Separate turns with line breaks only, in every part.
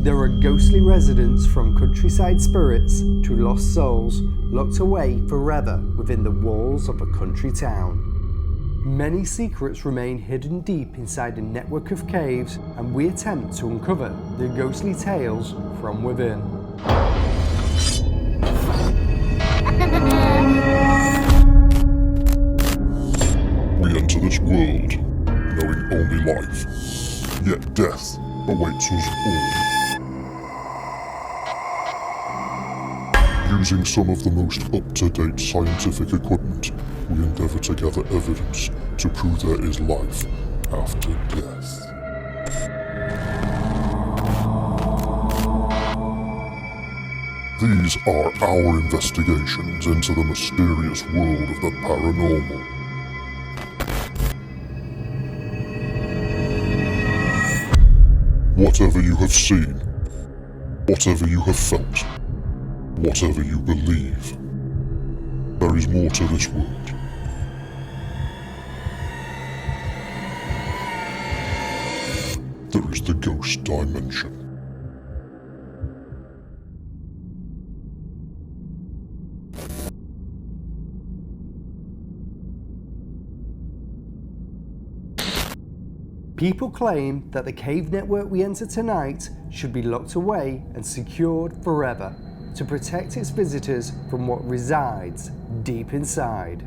There are ghostly residents, from countryside spirits to lost souls, locked away forever within the walls of a country town. Many secrets remain hidden deep inside a network of caves, and we attempt to uncover the ghostly tales from within.
We enter this world knowing only life, yet death awaits us all. Using some of the most up-to-date scientific equipment, we endeavour to gather evidence to prove there is life after death. These are our investigations into the mysterious world of the paranormal. Whatever you have seen, whatever you have felt, whatever you believe, there is more to this world. There is the ghost dimension.
People claim that the cave network we enter tonight should be locked away and secured forever to protect its visitors from what resides deep inside.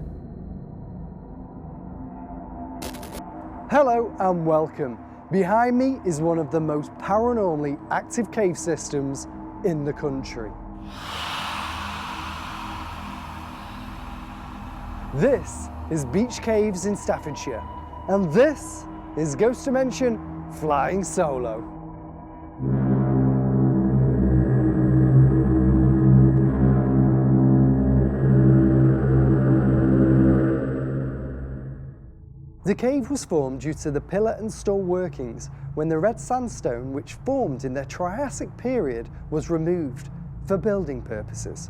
Hello and welcome. Behind me is one of the most paranormally active cave systems in the country. This is Beech Caves in Staffordshire, and this is Ghost Dimension flying solo. The cave was formed due to the pillar and stone workings when the red sandstone which formed in the Triassic period was removed for building purposes.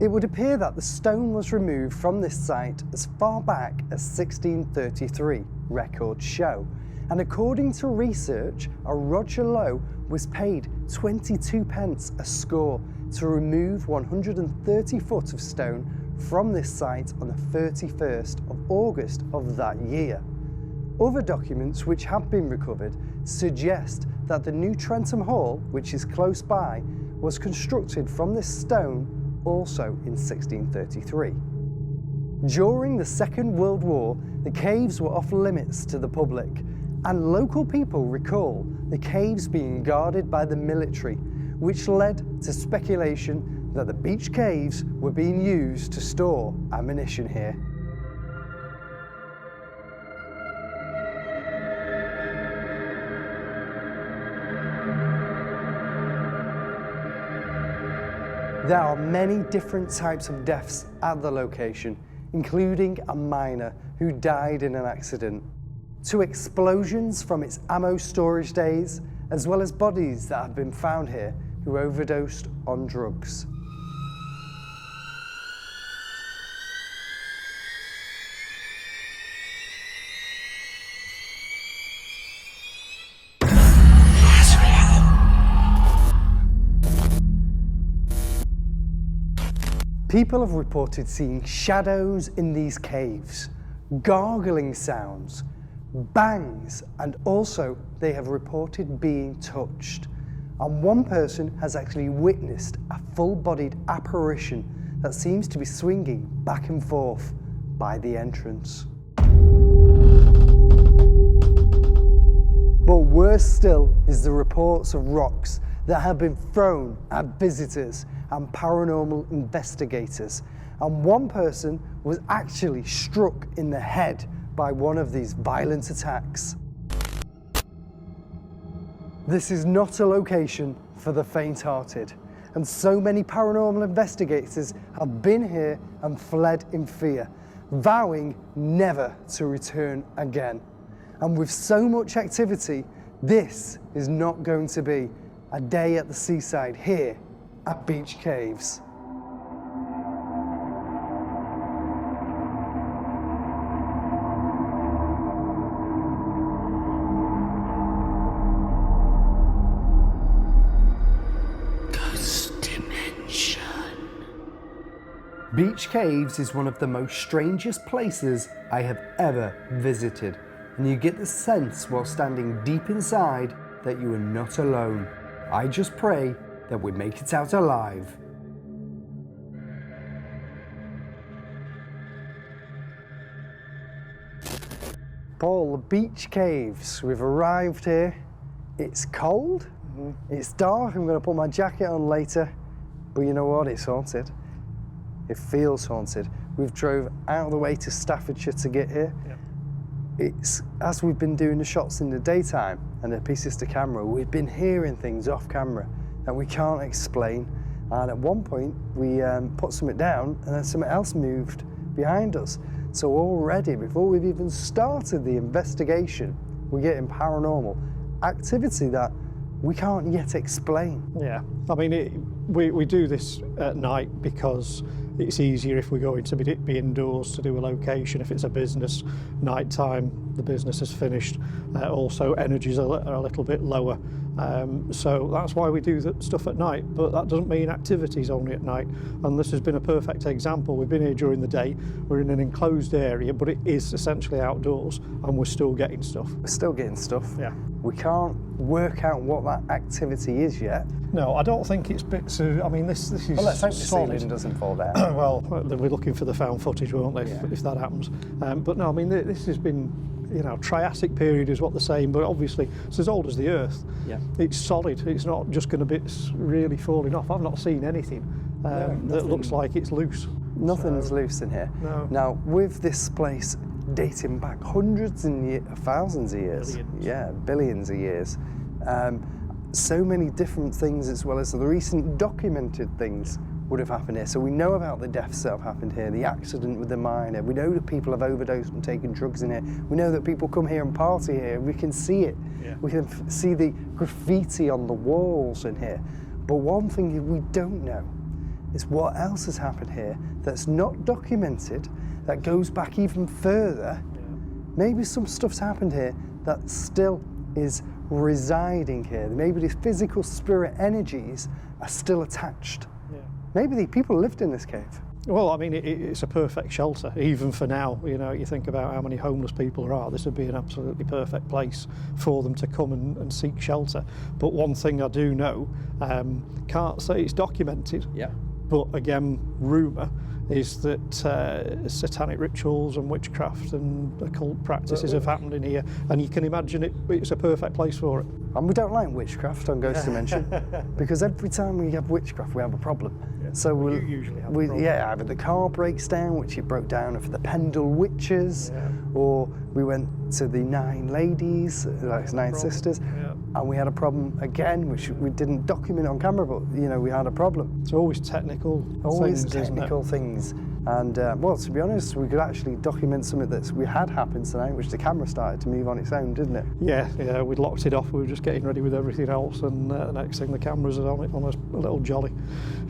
It would appear that the stone was removed from this site as far back as 1633, records show, and according to research, a Roger Lowe was paid 22 pence a score to remove 130 foot of stone from this site on the 31st of August of that year. Other documents which have been recovered suggest that the new Trentham Hall, which is close by, was constructed from this stone also in 1633. During the Second World War, the caves were off limits to the public, and local people recall the caves being guarded by the military, which led to speculation that the Beech Caves were being used to store ammunition here. There are many different types of deaths at the location, including a miner who died in an accident, to explosions from its ammo storage days, as well as bodies that have been found here who overdosed on drugs. People have reported seeing shadows in these caves, gargling sounds, bangs, and also they have reported being touched. And one person has actually witnessed a full-bodied apparition that seems to be swinging back and forth by the entrance. But worse still is the reports of rocks that have been thrown at visitors and paranormal investigators, and one person was actually struck in the head by one of these violent attacks. This is not a location for the faint-hearted, and so many paranormal investigators have been here and fled in fear, vowing never to return again. And with so much activity, this is not going to be a day at the seaside here at Beech Caves. Beech Caves is one of the most strangest places I have ever visited, and you get the sense while standing deep inside that you are not alone. I just pray that we make it out alive. Paul, the Beech Caves, we've arrived here. It's cold, it's dark, I'm going to put my jacket on later, but you know what, it's haunted. It feels haunted. We've drove out of the way to Staffordshire to get here. Yeah. It's, as we've been doing the shots in the daytime and the pieces to camera, we've been hearing things off camera that we can't explain. And at one point, we put something down and then something else moved behind us. So already, before we've even started the investigation, we're getting paranormal activity that we can't yet explain.
Yeah, I mean, we do this at night because it's easier if we're going to be indoors to do a location. If it's a business, night time, the business is finished. Also, energies are a little bit lower. So that's why we do the stuff at night, but that doesn't mean activity's only at night. And this has been a perfect example. We've been here during the day, we're in an enclosed area, but it is essentially outdoors, and we're still getting stuff.
We're still getting stuff.
Yeah.
We can't work out what that activity is yet.
No, I don't think it's bits of, I mean, this is
well, let's hope the
solid.
ceiling doesn't fall down.
Well, we're looking for the found footage, won't they, if that happens. But no, I mean, this has been, you know, Triassic period is what they're saying, but obviously it's as old as the Earth. Yeah. It's solid. It's not just going to be really falling off. I've not seen anything that looks like it's loose.
Nothing's loose in here.
No.
Now, with this place dating back hundreds and thousands of years.
Billions.
Yeah, billions of years. So many different things, as well as the recent documented things, would have happened here. So we know about the deaths that have happened here, the accident with the miner. We know that people have overdosed and taken drugs in here. We know that people come here and party here. We can see it. Yeah. We can see the graffiti on the walls in here. But one thing we don't know is what else has happened here that's not documented, that goes back even further. Yeah. Maybe some stuff's happened here that still is residing here. Maybe these physical spirit energies are still attached. Yeah. Maybe the people lived in this cave.
Well, I mean, it's a perfect shelter, even for now. You know, you think about how many homeless people there are. This would be an absolutely perfect place for them to come and seek shelter. But one thing I do know, can't say it's documented. Yeah. But again, rumour is that satanic rituals and witchcraft and occult practices have happened in here, and you can imagine it's a perfect place for it.
And we don't like witchcraft on Ghost Dimension, because every time we have witchcraft, we have a problem. Yeah. So
you usually have a problem.
Yeah, either the car breaks down, which it broke down for the Pendle Witches, or we went to the 9 ladies, like 9 sisters, and we had a problem again, which we didn't document on camera, but you know, we had a problem.
It's always technical
things. And well, to be honest, we could actually document something that we had happened tonight, which the camera started to move on its own, didn't it?
Yeah, we locked it off. We were just getting ready with everything else, and the next thing, the cameras are on it on a little jolly.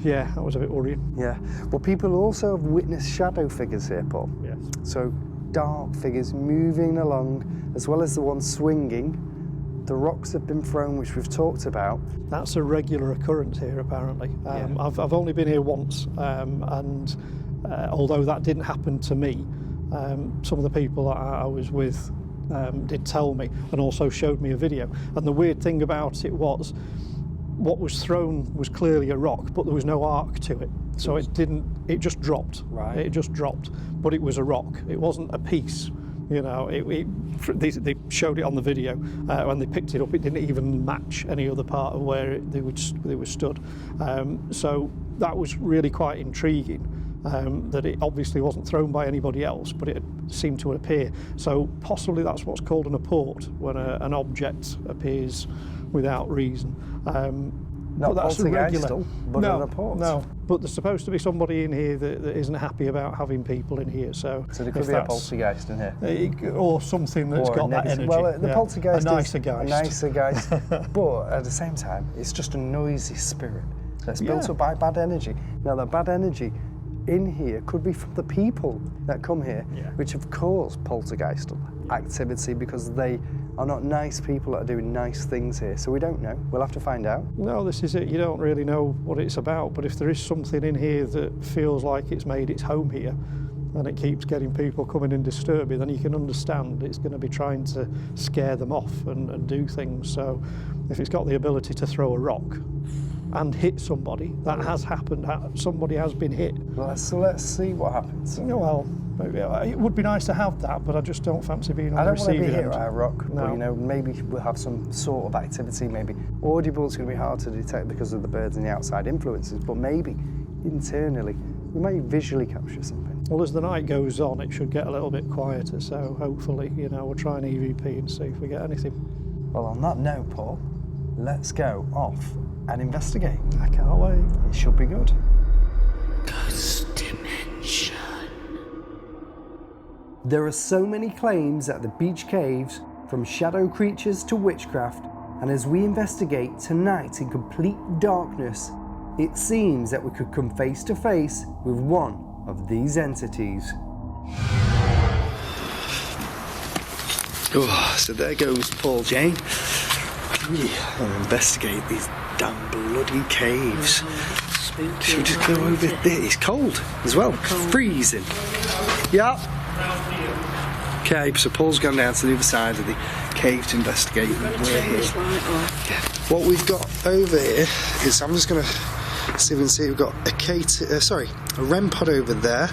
Yeah, that was a bit worrying.
Yeah. Well, people also have witnessed shadow figures here, Paul.
Yes.
So dark figures moving along, as well as the one swinging. The rocks have been thrown, which we've talked about.
That's a regular occurrence here, apparently. I've only been here once, and although that didn't happen to me, some of the people that I was with did tell me, and also showed me a video. And the weird thing about it was, what was thrown was clearly a rock, but there was no arc to it. So it just dropped. Right. It just dropped, but it was a rock. It wasn't a piece. You know, they showed it on the video. When they picked it up, it didn't even match any other part of where they were stood. So that was really quite intriguing, that it obviously wasn't thrown by anybody else, but it seemed to appear. So possibly that's what's called an apport, when an object appears without reason.
Not that's regular, but an apport.
No, but there's supposed to be somebody in here that isn't happy about having people in here. So
there could be a poltergeist in here,
or something that's got that energy.
Well, the poltergeist
a nicer
geist, but at the same time, it's just a noisy spirit that's built up by bad energy. Now, that bad energy in here could be from the people that come here, which have caused poltergeist activity, because they are not nice people that are doing nice things here, so we don't know. We'll have to find out.
No, this is it. You don't really know what it's about, but if there is something in here that feels like it's made its home here, and it keeps getting people coming and disturbing, then you can understand it's going to be trying to scare them off and do things. So if it's got the ability to throw a rock and hit somebody, that has happened. Somebody has been hit.
So let's see what happens.
Well, it would be nice to have that, but I just don't fancy being on
I
the
don't want to
receiving
be hit
end.
by a rock,
No.
but you know, maybe we'll have some sort of activity. Maybe audible's going to be hard to detect because of the birds and the outside influences, but maybe internally we may visually capture something.
Well, as the night goes on, it should get a little bit quieter, so hopefully, you know, we'll try an EVP and see if we get anything.
Well, on that note, Paul, let's go off and investigate.
I can't wait.
It should be good.
Ghost Dimension.
There are so many claims at the Beech Caves, from shadow creatures to witchcraft, and as we investigate tonight in complete darkness, it seems that we could come face to face with one of these entities.
Oh, so there goes Paul Jane. I'll investigate these damn bloody caves.
Spooky.
Should we just go over there? It's cold as well. Freezing. Yeah. Okay, so Paul's gone down to the other side of the cave to investigate. We're here. What we've got over here is, I'm just going to see if we can see, we've got a REM pod over there.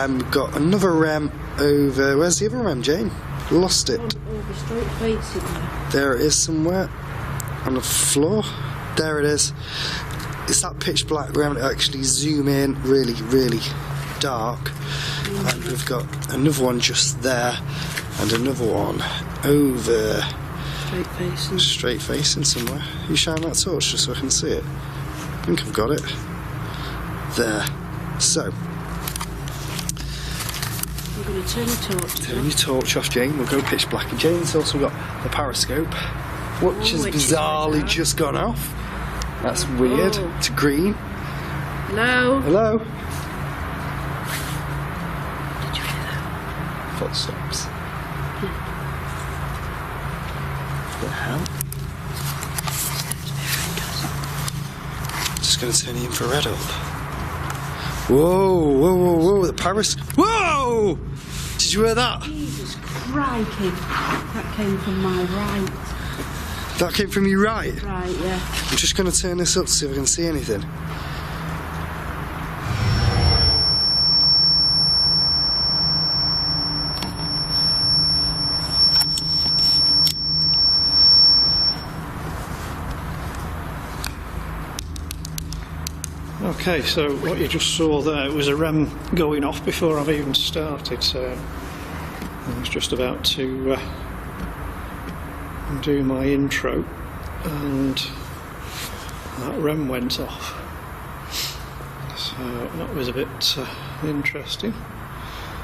We've got another REM over, where's the other REM, Jane? Lost it.
Over straight facing there.
There it is somewhere on the floor. There it is. It's that pitch black REM to actually zoom in really, really dark. And we've got another one just there and another one over straight facing somewhere. You shine that torch just so I can see it. I think I've got it. There. So,
I'm going to turn the torch.
turn your torch off, Jane. We'll go pitch black. And Jane's also got the periscope, which has
which is
bizarrely
bizarre.
just gone off. That's weird.
Oh.
It's green.
Hello?
Hello.
Did you hear that?
Footsteps. What the hell? Just going to turn the infrared up. Whoa, whoa, whoa, whoa, the Paris. Whoa! Did you hear that?
Jesus crikey. That came from my right.
That came from you right?
Right, yeah.
I'm just going to turn this up to see if I can see anything.
Okay, so what you just saw there was a REM going off before I've even started, so I was just about to do my intro and that REM went off. So that was a bit interesting.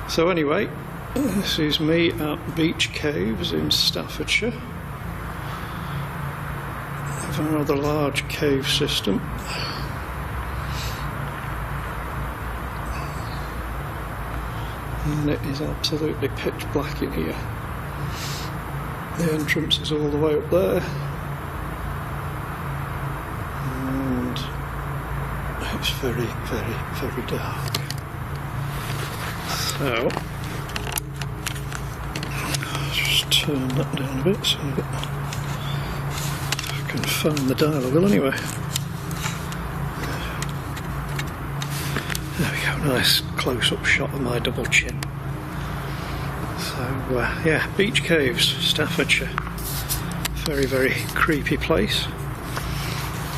So anyway, this is me at Beech Caves in Staffordshire. A rather large cave system. And it is absolutely pitch black in here. The entrance is all the way up there. And it's very, very, very dark. So, I'll just turn that down a bit so that I can find the dial wheel anyway. There we go, nice close-up shot of my double chin. So, yeah, Beech Caves, Staffordshire. Very, very creepy place,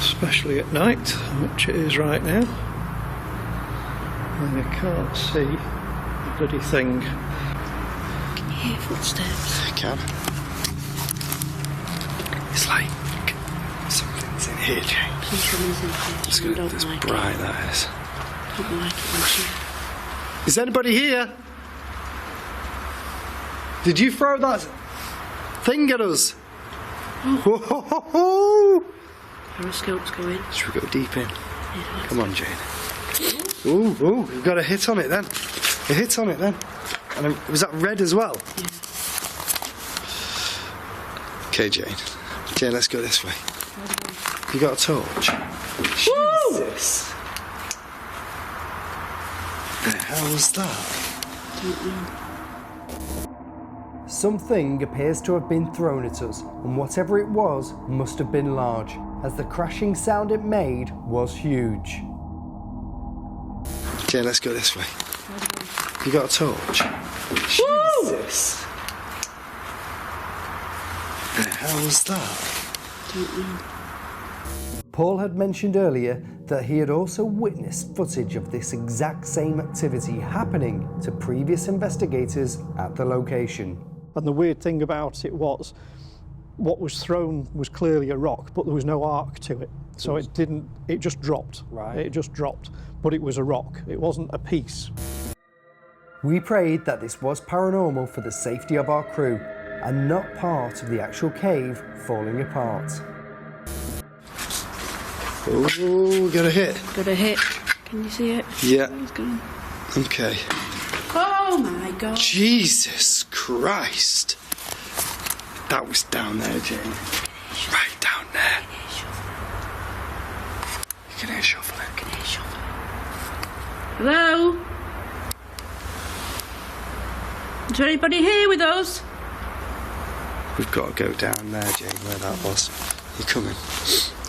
especially at night, which it is right now. And you can't see a bloody thing.
Can you hear footsteps?
I can. It's like something's in here, Jane.
Something's in here.
It's
I
good.
don't
It's
like
bright,
it.
that is.
I don't like it when she...
Is anybody here? Did you throw that thing at us? Whoa!
Periscope's going.
Should we go deep in?
Yeah,
Come on, Jane. Ooh, ooh, we've got a hit on it then. A hit on it then. And was that red as well? Okay, Jane. Jane, let's go this way. You got a torch? Jesus. The hell was that?
Don't know.
Something appears to have been thrown at us, and whatever it was must have been large, as the crashing sound it made was huge.
Jane, let's go this way. You got a torch? Jesus. The hell was that?
Don't know.
Paul had mentioned earlier that he had also witnessed footage of this exact same activity happening to previous investigators at the location.
And the weird thing about it was, what was thrown was clearly a rock, but there was no arc to it. So it just dropped.
Right.
It just dropped. But it was a rock. It wasn't a piece.
We prayed that this was paranormal for the safety of our crew and not part of the actual cave falling apart.
Oh, got a hit.
Got a hit. Can you see it?
Yeah.
It's gone.
Okay.
Oh my God.
Jesus Christ. That was down there, Jane. Right down there. You can hear shuffling.
Hello? Is there anybody here with us?
We've got to go down there, Jane, where that was. You coming?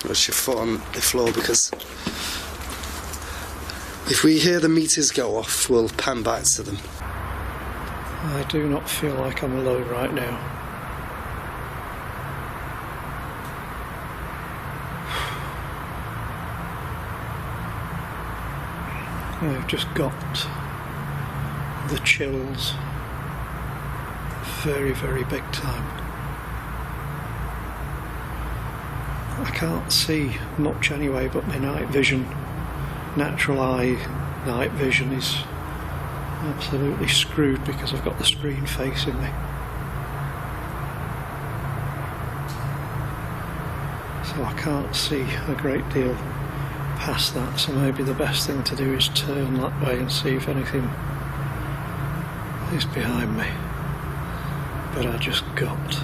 What's your foot on the floor? Because if we hear the meters go off, we'll pan back to them.
I do not feel like I'm alone right now. I've just got the chills. Very, very big time. I can't see much anyway, but my night vision, natural eye night vision is absolutely screwed because I've got the screen facing me. So I can't see a great deal past that, so maybe the best thing to do is turn that way and see if anything is behind me. But I just got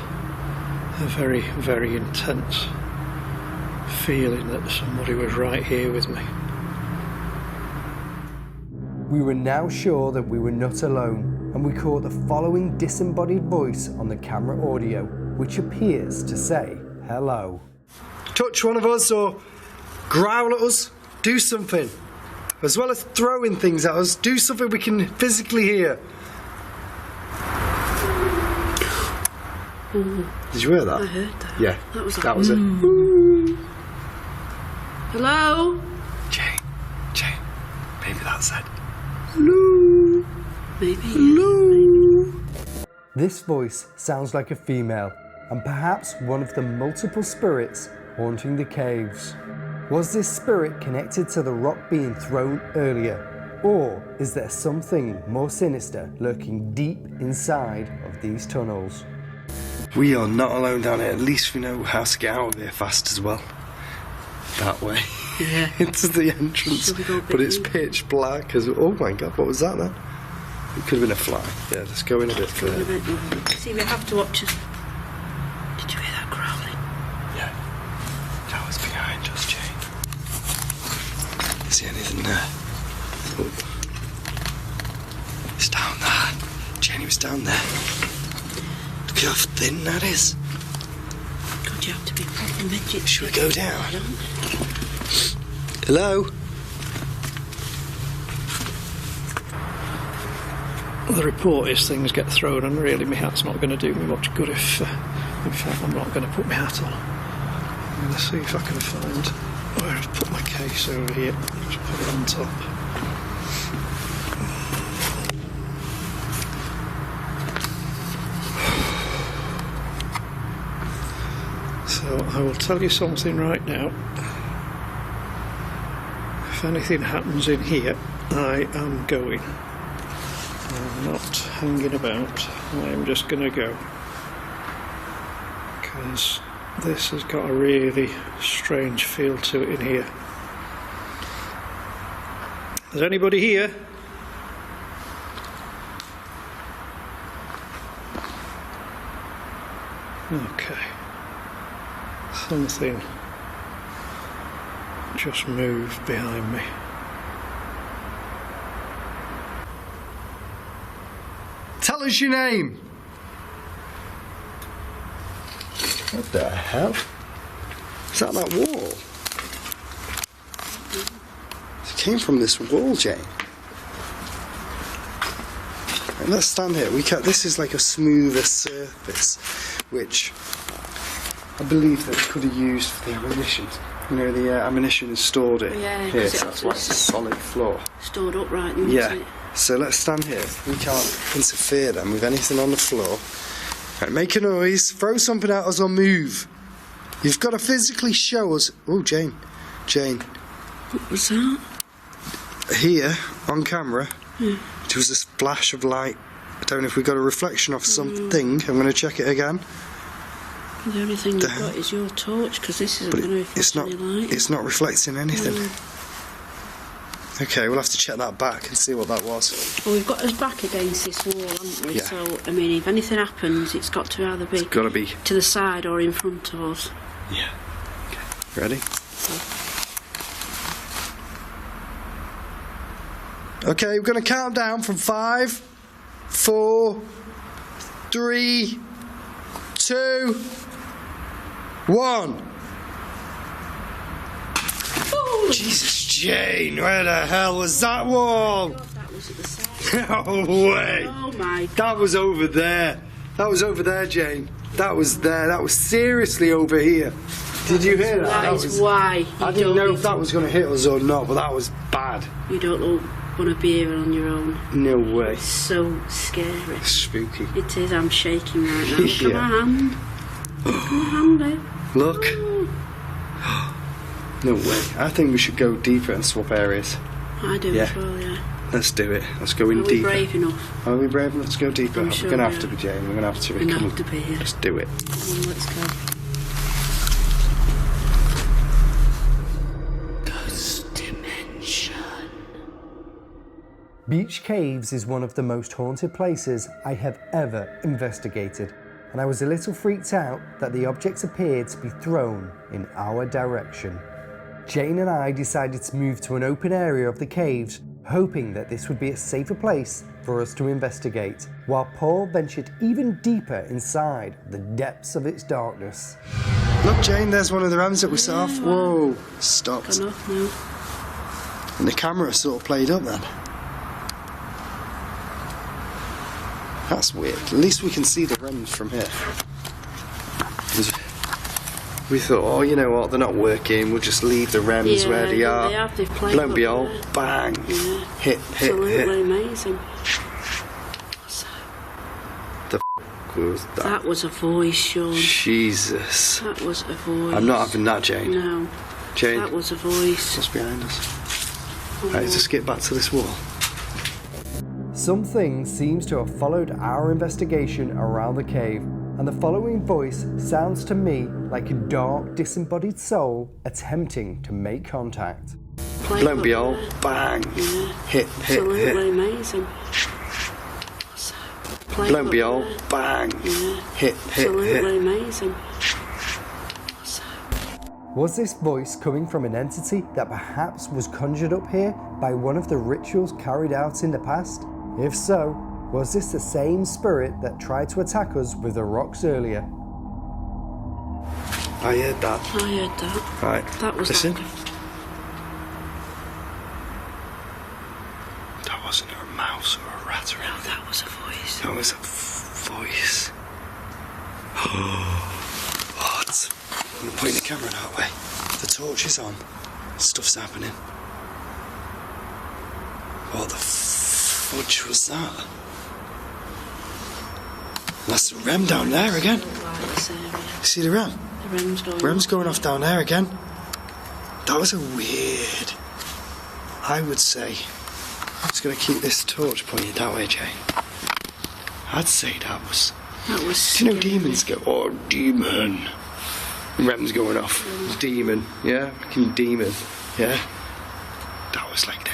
a very, very intense feeling that somebody was right here with me.
We were now sure that we were not alone, and we caught the following disembodied voice on the camera audio, which appears to say hello.
Touch one of us or growl at us, do something. As well as throwing things at us, do something we can physically hear. Did you hear that?
I heard that.
Yeah,
That was
that
like,
was it.
Hello?
Jane, maybe that's it.
Maybe.
This voice sounds like a female, and perhaps one of the multiple spirits haunting the caves. Was this spirit connected to the rock being thrown earlier? Or is there something more sinister lurking deep inside of these tunnels?
We are not alone down here. At least we know how to get out of here fast as well. That way.
Yeah.
Into the entrance.
Should we go a bit
But it's
deep?
pitch black. Oh my God, what was that then? It could have been a fly. Yeah, let's go in a bit further.
See, we have to watch us. Did you hear that growling?
Yeah. That was behind us, Jane. See anything there? Oh. It's down there. Jane, it was down there. Look how thin that is.
God, you have to be proper midget.
Should we go down?
I don't.
Hello?
The report is things get thrown, and really my hat's not going to do me much good if, in fact, I'm not going to put my hat on. I'm going to see if I can find where I've put my case over here. Just put it on top. So I will tell you something right now. If anything happens in here, I am going. I'm not hanging about. I'm just going to go. Because this has got a really strange feel to it in here. Is anybody here? Okay. Something just moved behind me.
Tell us your name. What the hell? Is that wall? It came from this wall, Jane. Right, let's stand here. This is like a smoother surface, which I believe that we could have used for the ammunition. You know, the ammunition is stored here.
Yeah,
Here, so that's why it's a solid floor.
Stored upright, isn't
Yeah.
it?
So let's stand here. We can't interfere then with anything on the floor. Right, make a noise, throw something at us or move. You've got to physically show us. Oh, Jane.
What was that?
Here, on camera, there was this flash of light. I don't know if we got a reflection of something. I'm going to check it again.
The only thing you've got is your torch, because this isn't
But
going to reflect any light.
it's not reflecting anything. Okay, we'll have to check that back and see what that was.
Well, we've got us back against this wall, haven't we?
Yeah.
So, I mean, if anything happens, it's got to either be,
Got to be.
to the side or in front of us.
Yeah. Okay. Ready? Okay, we're going to count down from 5, 4, 3, 2, 1.
Oh!
Jesus, Jane, where the hell was that wall?
God, that was at the side.
No way.
Oh my God.
That was over there. That was over there, Jane. That was there. That was seriously over here. Did you hear that?
That is why.
I didn't know if that was going to hit us or not, but that was bad.
You don't want to be here on your own.
No way.
It's so scary.
Spooky.
It is. I'm shaking right now. Look at
Yeah.
my hand. Look at my hand, babe.
Look. No way. I think we should go deeper and swap areas.
I do
Yeah.
as well, yeah.
Let's do it. Let's go in
Are we
deeper.
brave enough?
Are we brave enough to go deeper?
I'm
We're
sure
going to
we
have to
are.
be, Jane. We're going to have to be.
We're going to
Come
have to
on.
be here.
Let's do it.
Come on, let's go.
Beech Caves is one of the most haunted places I have ever investigated, and I was a little freaked out that the objects appeared to be thrown in our direction. Jane and I decided to move to an open area of the caves, hoping that this would be a safer place for us to investigate, while Paul ventured even deeper inside the depths of its darkness.
Look, Jane, there's one of the rams that we saw.
Yeah,
Whoa, stopped.
Gone off now.
And the camera sort of played up then. That's weird. At least we can see the rams from here. We thought, oh, you know what, they're not working, we'll just leave the rems where they are.
They have, they've played
Lo and
up
behold,
there.
bang,
Yeah.
hit.
Absolutely amazing.
The was that?
That was a voice, Sean.
Jesus.
That was a voice.
I'm not having that, Jane.
No.
Jane,
That was a voice.
what's behind us? Right, let's just get back to this wall.
Something seems to have followed our investigation around the cave, and the following voice sounds to me like a dark, disembodied soul attempting to make contact.
Played
Lo and
up
behold,
there.
bang,
Yeah.
hit.
Absolutely amazing. Played
Lo and
up
behold,
there.
bang,
Yeah.
hit.
Absolutely amazing.
Was this voice coming from an entity that perhaps was conjured up here by one of the rituals carried out in the past? If so, was this the same spirit that tried to attack us with the rocks earlier?
I heard that.
I heard that.
Right,
That was
listen.
like
That wasn't a mouse or a rat or anything.
that was a voice.
That was a voice. What? I'm pointing the camera that way. The torch is on. Stuff's happening. What the fudge was that? That's the rem down there again.
Like this area.
See the rem?
The rem's going
Rem's
off.
going off down there again. That was a weird. I would say. I'm just going to keep this torch pointed that way, Jane. I'd say that was.
That was
Do you know
scary.
demons go, oh, demon? Rem's going off. Demon, yeah? Fucking demon, yeah? That was like the.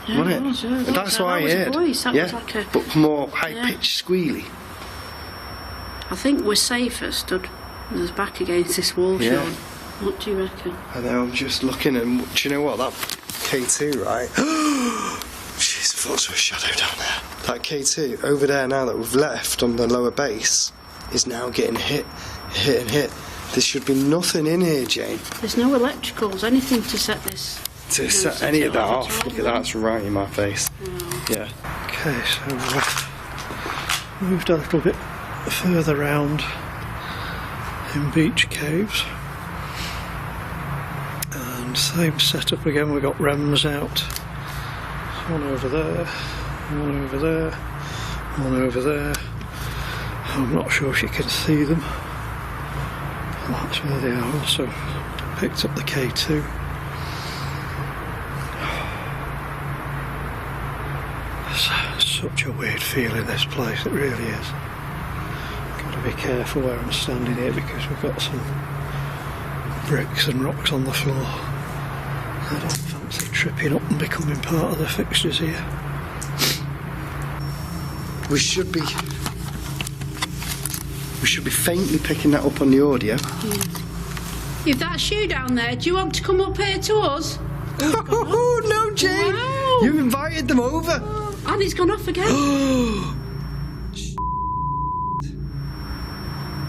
Yeah,
Wasn't
it was, yeah, it was.
That's
That
what I
was a
heard.
voice, that
yeah?
was like a-
But more high pitched squealy.
I think we're safer stood There's back against this wall,
Yeah.
Sean. What do you reckon?
I know, I'm just looking and do you know what? That K2, right? Jeez, I thought there was a shadow down there. That K2 over there now that we've left on the lower base is now getting hit. There should be nothing in here, Jane.
There's no electricals, anything to set this.
To set any of that off. Look at that, it's right in my face.
Wow.
Yeah.
Okay, so we've moved a little bit further round in Beech Caves. And same setup again, we've got REMs out. One over there, one over there, one over there. I'm not sure if you can see them. That's where they are. Also picked up the K2. Such a weird feeling, this place, it really is. Got to be careful where I'm standing here because we've got some bricks and rocks on the floor. I don't fancy tripping up and becoming part of the fixtures here.
We should be faintly picking that up on the audio.
If that's you down there, do you want to come up here to us?
Oh no, Jane!
Wow.
You invited them over.
And it's gone off again.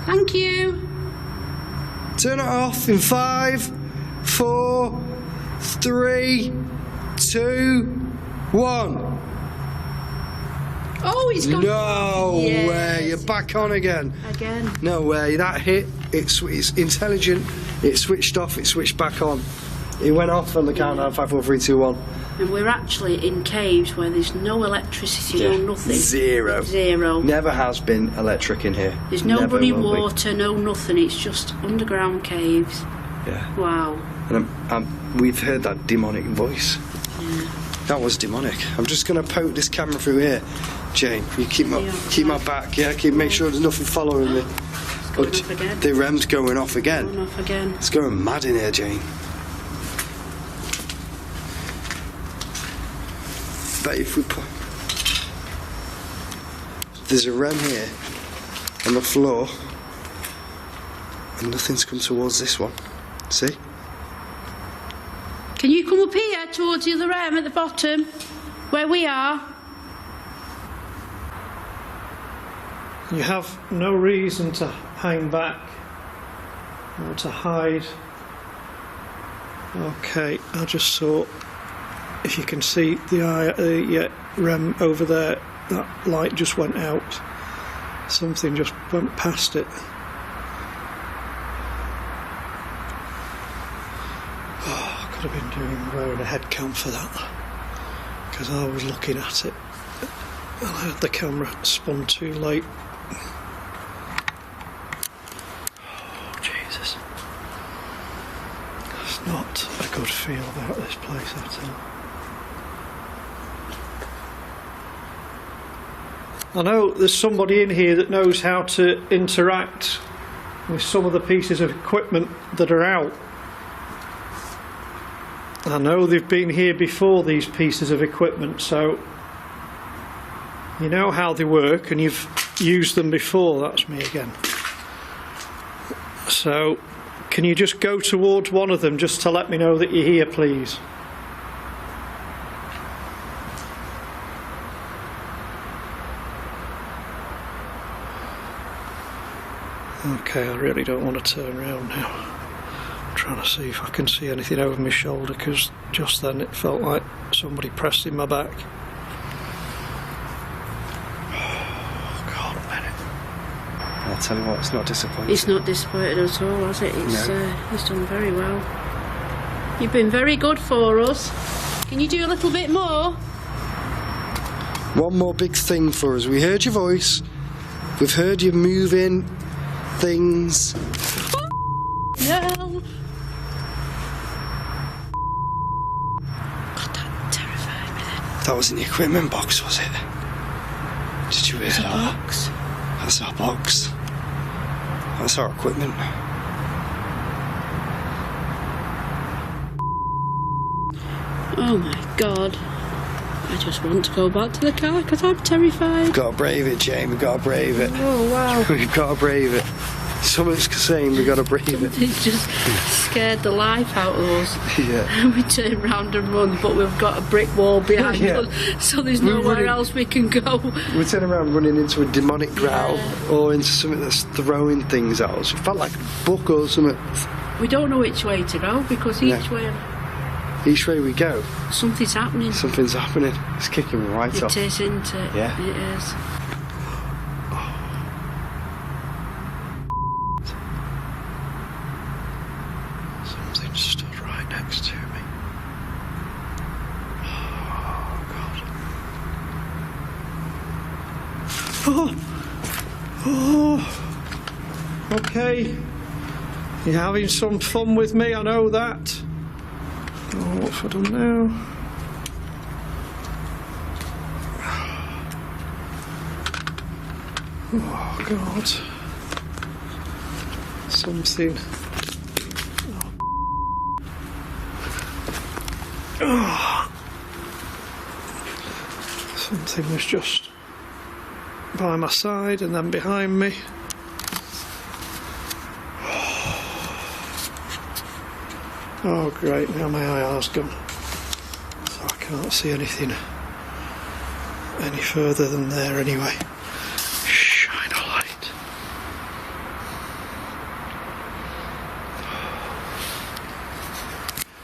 Thank you.
Turn it off in 5, 4, 3, 2, 1.
Oh, it's gone.
No
Yes.
way! You're back on again.
Again.
No way! That hit. It's intelligent. It switched off. It switched back on. It went off on the countdown. 5, 4, 3, 2, 1.
And we're actually in caves where there's no electricity, no nothing.
Zero.
Zero.
Never has been electric in here.
There's no
Never
running
will be.
water, no nothing. It's just underground caves.
Yeah.
Wow.
And we've heard that demonic voice.
Yeah.
That was demonic. I'm just going to poke this camera through here. Jane, you keep my back, yeah? Make sure there's nothing following me.
Going off again.
The REM's going off again.
Going off again.
It's going mad in here, Jane. Bet if we put... There's a REM here on the floor and nothing's come towards this one. See?
Can you come up here towards the other end at the bottom, where we are?
You have no reason to hang back or to hide. Okay, I just saw, if you can see the REM over there, that light just went out. Something just went past it. Oh, I could have been wearing a head cam for that, because I was looking at it and I had the camera spun too late. Not a good feel about this place at all. I know there's somebody in here that knows how to interact with some of the pieces of equipment that are out. I know they've been here before, these pieces of equipment, so you know how they work and you've used them before. That's me again. So can you just go towards one of them just to let me know that you're here, please? Okay, I really don't want to turn around now. I'm trying to see if I can see anything over my shoulder, because just then it felt like somebody pressing my back. Oh, God, a minute.
I'll tell you what, it's not disappointing.
It's not disappointed at all, has it? It's done very well. You've been very good for us. Can you do a little bit more?
One more big thing for us. We heard your voice. We've heard you moving things.
No. God, that terrified me then.
That was in the equipment box, was it? Did you hear
It's a
that?
box.
That's our box. That's our equipment.
Oh my God. I just want to go back to the car because I'm terrified.
We've got to brave it, Jane. We've got to brave it.
Oh wow.
We've got to brave it. Someone's saying we got to breathe it.
It just scared the life out of us.
Yeah.
We turn round and run, but we've got a brick wall behind
Yeah.
us, so there's
We're
nowhere
running-
else we can go.
We turn around running into a demonic growl or into something that's throwing things at us. It felt like a book or something.
We don't know which way to go because each way
we go,
something's happening.
something's happening. It's kicking me right off.
It is, isn't it?
Yeah.
It is.
Something stood right next to me. Oh, God. Oh. Okay. You're having some fun with me, I know that. Oh, what have I done now? Oh, God. Something. Oh. Something was just by my side and then behind me. Oh great, now my IR's gone. So I can't see anything any further than there anyway. Shine a light.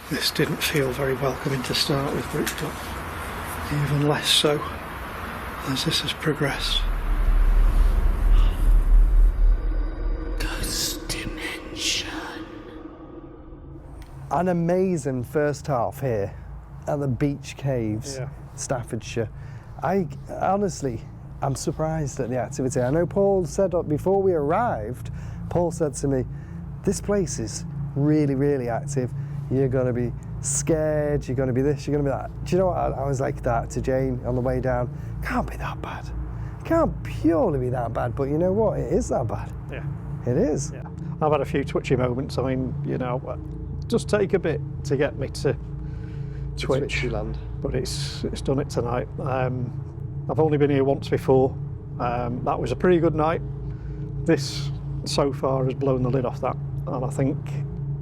This didn't feel very welcoming to start with, but it's got even less so as this has progressed.
An amazing first half here at the Beech Caves,
Yeah.
Staffordshire. I'm surprised at the activity. I know Paul said before we arrived, Paul said to me, this place is really, really active. You're going to be scared, you're going to be this, you're going to be that. Do you know what? I was like that to Jane on the way down. Can't be that bad. It can't purely be that bad, but you know what? It is that bad.
Yeah.
It is.
Yeah. I've had a few twitchy moments. I mean, you know, just take a bit to get me to twitch.
Twitchy land.
But it's done it tonight. I've only been here once before. That was a pretty good night. This so far has blown the lid off that, and I think,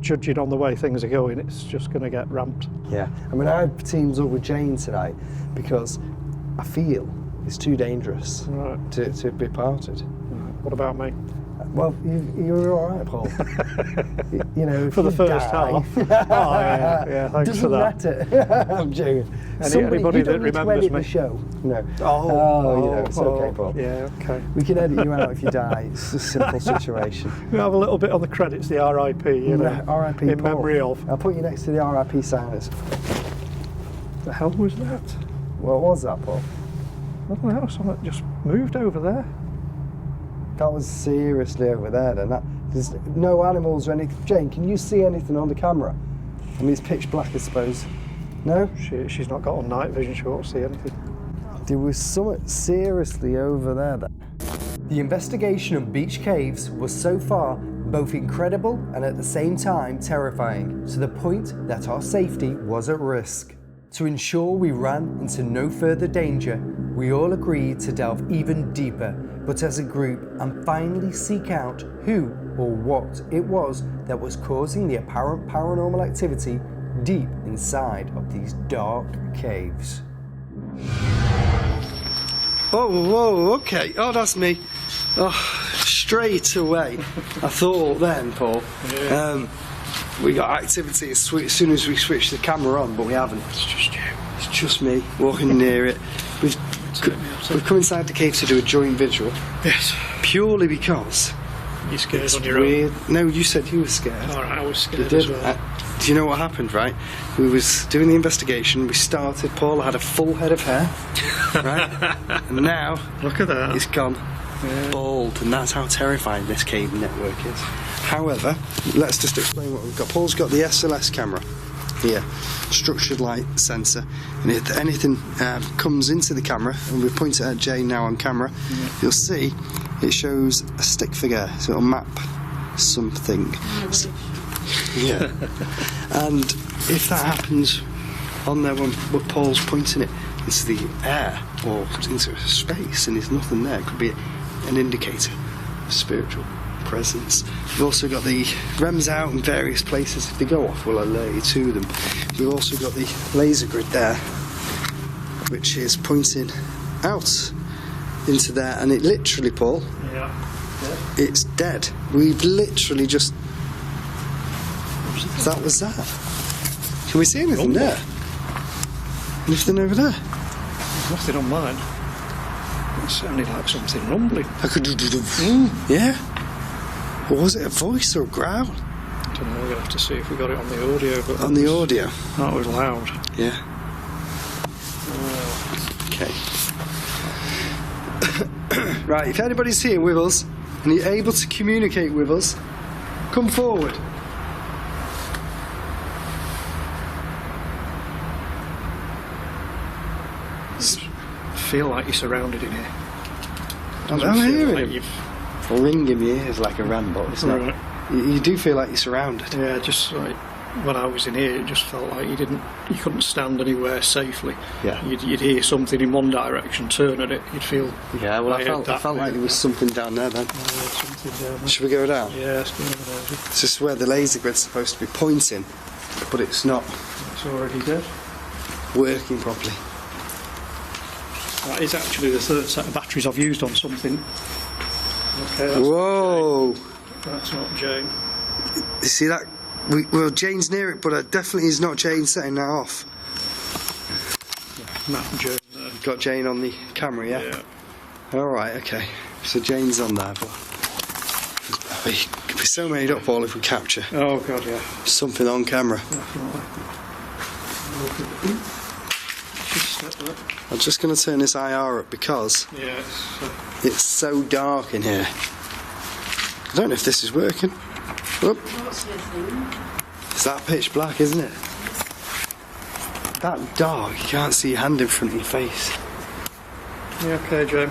judging on the way things are going, it's just going to get ramped.
Yeah, I mean, I had teams up with Jane tonight because I feel it's too dangerous
Right.
to be parted.
What about me?
Well, you're all right, Paul. you know, if
For the
you
first
die,
half. Oh, yeah, thanks
doesn't
for that.
matter. I'm joking.
Anybody
you
that
don't need to
remembers
edit
me.
the show. No.
Oh,
it's okay, Paul.
Yeah, okay.
We can edit you out if you die. It's a simple situation.
We have a little bit on the credits, the RIP, you know,
R.I.P.
in
Paul.
memory of.
I'll put you next to the R.I.P. signers.
The hell was that?
What was that, Paul?
I don't know, something just moved over there.
That was seriously over there then. There's no animals or anything. Jane, can you see anything on the camera? I mean, it's pitch black, I suppose. No?
She's not got on night vision, she won't see anything.
There was something seriously over there then. The investigation of Beech Caves was so far both incredible and at the same time terrifying, to the point that our safety was at risk. To ensure we ran into no further danger, we all agreed to delve even deeper, but as a group, and finally seek out who or what it was that was causing the apparent paranormal activity deep inside of these dark caves.
Oh, whoa, okay. Oh, that's me. Oh, straight away. I thought then, Paul, we got activity as soon as we switched the camera on, but we haven't. It's just you. It's just me walking near it. We've come inside the cave to do a joint vigil.
Yes.
Purely because
You scared
it's
on your
weird. No, you said you were scared.
Alright, I was
You
scared
did.
as well.
Do you know what happened, right? We was doing the investigation, we started, Paul had a full head of hair, right? And now,
Look at that.
it's gone bald, and that's how terrifying this cave network is. However, let's just explain what we've got. Paul's got the SLS camera here, structured light sensor, and if anything comes into the camera, and we point it at Jane now on camera, you'll see it shows a stick figure, so it'll map something. Yeah. And if that happens on there when Paul's pointing it into the air or into space and there's nothing there, it could be an indicator of spiritual presence. We've also got the REMs out in various places. If they go off, we'll alert you to them. We've also got the laser grid there, which is pointing out into there, and it literally, Paul, it's dead. We've literally just... That was that. Can we see anything there? Anything over there?
There's nothing on mine. It sounded like something rumbling.
I could do yeah. Or was it a voice or a growl?
I don't know, we're going to have to see if we got it on the audio. But
On the audio?
That was loud.
Yeah. Okay. Right, if anybody's here with us and you're able to communicate with us, come forward.
I feel like you're surrounded in here.
I'm hearing him. Ringing my ears like a rambo, isn't it? You do feel like you're surrounded.
Yeah, just like when I was in here, it just felt like you couldn't stand anywhere safely.
Yeah.
You'd hear something in one direction, turn at it, you'd feel.
Yeah, well, I felt like there was something down there then.
Something down there.
Should we go down?
Yeah, let's go over there.
This is where the laser grid's supposed to be pointing, but it's not
It's already dead.
working properly.
That is actually the third set of batteries I've used on something. Okay, that's
Whoa!
not Jane. That's not Jane.
You see that? Well, Jane's near it, but it definitely is not Jane setting that off.
Not Jane there.
Got Jane on the camera, yeah?
Yeah.
Alright, okay. So Jane's on there, but we could be so made up all if we capture
Oh god, yeah.
something on camera.
Definitely.
I'm just going to turn this IR up because
Yeah,
it's so dark in here. I don't know if this is working. Whoop. It's that pitch black, isn't it? That dark, you can't see your hand in front of your face.
yeah, okay, Jane.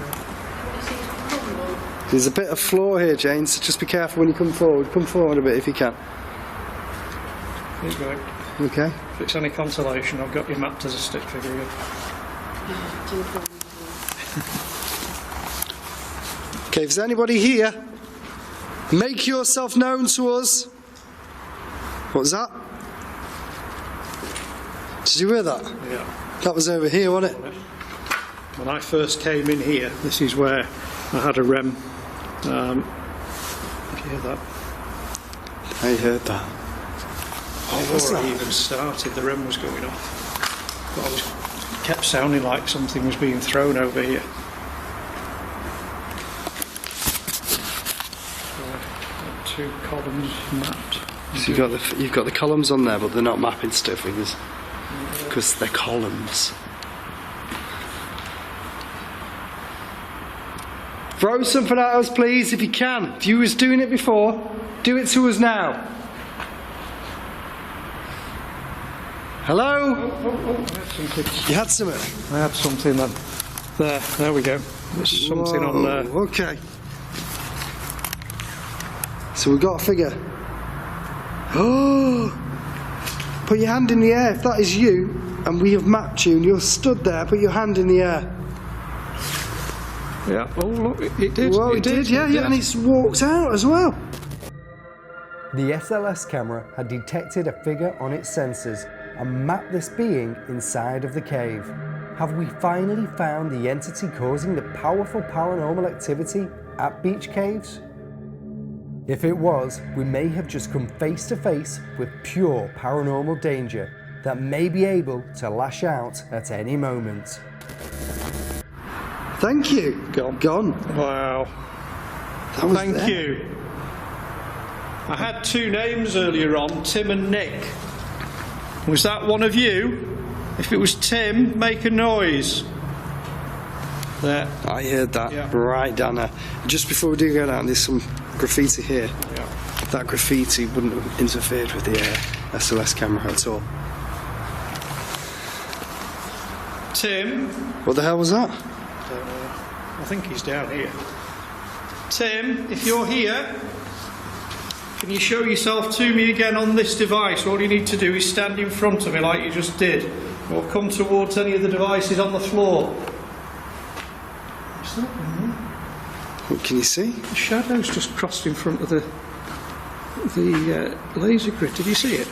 There's a bit of floor here, Jane, so just be careful when you come forward. Come forward a bit if you can.
Keep going.
Okay?
If it's any consolation, I've got you mapped as a stick figure here.
Okay, if there's anybody here, make yourself known to us. What was that? Did you hear that?
Yeah.
That was over here, wasn't it?
When I first came in here, this is where I had a REM. Did you hear that?
I heard that.
Before I even started, the REM was going off. But it kept sounding like something was being thrown over here. Two columns mapped.
So you've got the columns on there, but they're not mapping stuff because they're columns. Throw something at us, please, if you can. If you was doing it before, do it to us now. Hello?
I had something.
You had something?
I had something then. There we go. There's something on there.
Okay. So we've got a figure. Oh! Put your hand in the air if that is you, and we have mapped you, and you're stood there. Put your hand in the air.
Yeah. Oh look, it did.
Well, it did, yeah, and it's walked out as well.
The SLS camera had detected a figure on its sensors and mapped this being inside of the cave. Have we finally found the entity causing the powerful paranormal activity at Beech Caves? If it was, we may have just come face to face with pure paranormal danger that may be able to lash out at any moment.
Thank you. Gone.
Wow.
That was
Thank
there.
you. I had two names earlier on, Tim and Nick. Was that one of you? If it was Tim, make a noise. There.
I heard that
Yeah.
right down there. Just before we do go down, there's some graffiti here.
Yeah.
That graffiti wouldn't have interfered with the SLS camera at all.
Tim?
What the hell was that?
Don't know. I think he's down here. Tim, if you're here, can you show yourself to me again on this device? All you need to do is stand in front of me like you just did, or come towards any of the devices on the floor.
What can you see?
The shadow's just crossed in front of the laser grid. Did you see it?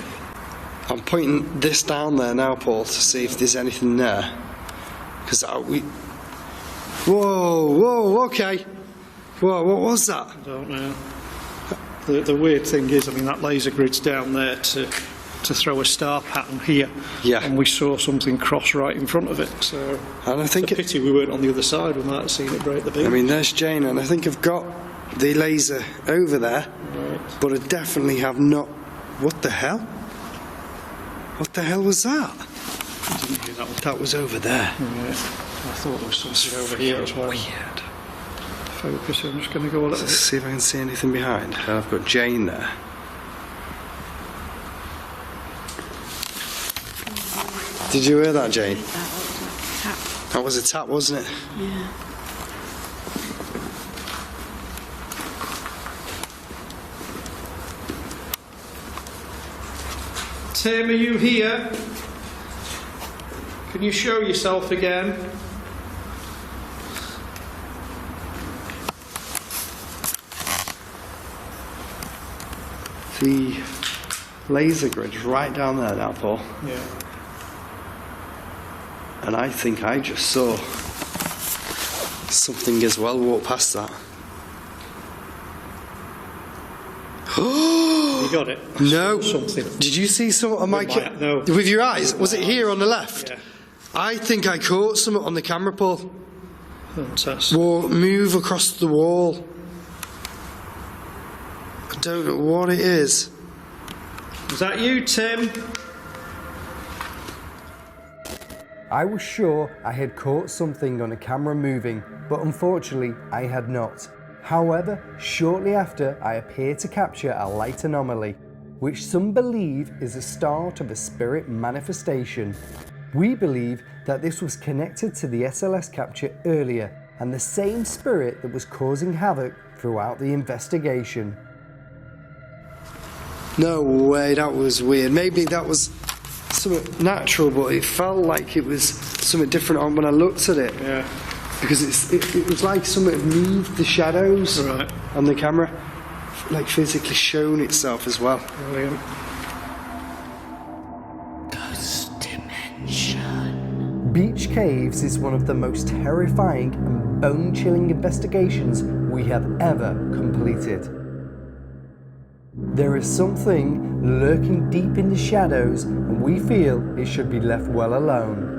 I'm pointing this down there now, Paul, to see if there's anything there. Because we... Whoa, okay. Whoa, what was that?
I don't know. The weird thing is, I mean, that laser grid's down there to throw a star pattern here.
Yeah.
And we saw something cross right in front of it. So
And I think
it's a pity we weren't on the other side. We might have seen it break the beam.
I mean, there's Jane, and I think I've got the laser over there,
Right.
but I definitely have not... What the hell? What the hell was that?
I didn't hear that one.
That was over there.
Right. I thought there was something over here as well.
Weird.
Focus. I'm just going to go a little
Let's
bit.
see if I can see anything behind. I've got Jane there. Did you hear that, Jane? That was a tap, wasn't it?
Yeah.
Tim, are you here? Can you show yourself again?
The laser grid's right down there now, Paul.
Yeah.
And I think I just saw something as well walk past that.
You got it? I
No.
saw something.
Did you see something on my
No.
with your eyes? Was it here on the left?
Yeah.
I think I caught something on the camera, Paul.
Fantastic.
Move across the wall. I don't know what it is.
Is that you, Tim?
I was sure I had caught something on a camera moving, but unfortunately I had not. However, shortly after, I appeared to capture a light anomaly, which some believe is the start of a spirit manifestation. We believe that this was connected to the SLS capture earlier and the same spirit that was causing havoc throughout the investigation.
No way, that was weird. Maybe that was something natural, but it felt like it was something different when I looked at it.
Yeah.
Because it was like something had moved the shadows
Right.
on the camera, like physically shown itself as well.
Brilliant.
Beech Caves is one of the most terrifying and bone-chilling investigations we have ever completed. There is something lurking deep in the shadows, and we feel it should be left well alone.